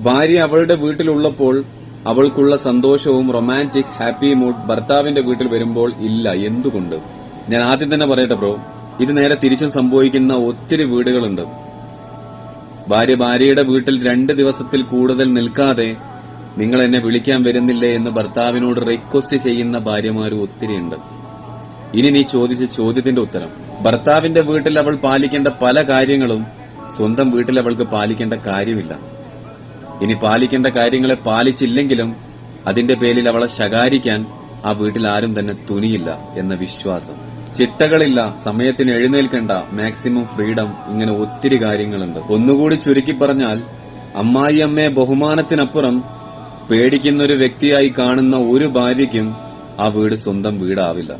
ഭാര്യ അവളുടെ വീട്ടിലുള്ളപ്പോൾ അവൾക്കുള്ള സന്തോഷവും റൊമാൻറ്റിക് ഹാപ്പി മൂഡ് ഭർത്താവിന്റെ വീട്ടിൽ വരുമ്പോൾ ഇല്ല. എന്തുകൊണ്ട്? ഞാൻ ആദ്യം തന്നെ പറയട്ടെ ബ്രോ, ഇത് നേരെ തിരിച്ചും സംഭവിക്കുന്ന ഒത്തിരി വീടുകളുണ്ട്. ഭാര്യയുടെ വീട്ടിൽ 2 ദിവസത്തിൽ കൂടുതൽ നിൽക്കാതെ നിങ്ങൾ എന്നെ വിളിക്കാൻ വരുന്നില്ലേ എന്ന് ഭർത്താവിനോട് റിക്വസ്റ്റ് ചെയ്യുന്ന ഭാര്യമാരും ഒത്തിരിയുണ്ട്. ഇനി നീ ചോദിച്ച ചോദ്യത്തിന്റെ ഉത്തരം, ഭർത്താവിന്റെ വീട്ടിൽ അവൾ പാലിക്കേണ്ട പല കാര്യങ്ങളും സ്വന്തം വീട്ടിൽ അവൾക്ക് പാലിക്കേണ്ട കാര്യമില്ല. ഇനി പാലിക്കേണ്ട കാര്യങ്ങളെ പാലിച്ചില്ലെങ്കിലും അതിന്റെ പേരിൽ അവളെ ശകാരിക്കാൻ ആ വീട്ടിൽ ആരും തന്നെ തുനിയില്ല എന്ന വിശ്വാസം. ചിട്ടകളില്ല, സമയത്തിന് എഴുന്നേൽക്കേണ്ട, മാക്സിമം ഫ്രീഡം, ഇങ്ങനെ ഒത്തിരി കാര്യങ്ങളുണ്ട്. ഒന്നുകൂടി ചുരുക്കി പറഞ്ഞാൽ, അമ്മായിയമ്മയെ ബഹുമാനത്തിനപ്പുറം പേടിക്കുന്നൊരു വ്യക്തിയായി കാണുന്ന ഒരു ഭാര്യയ്ക്കും ആ വീട് സ്വന്തം വീടാവില്ല.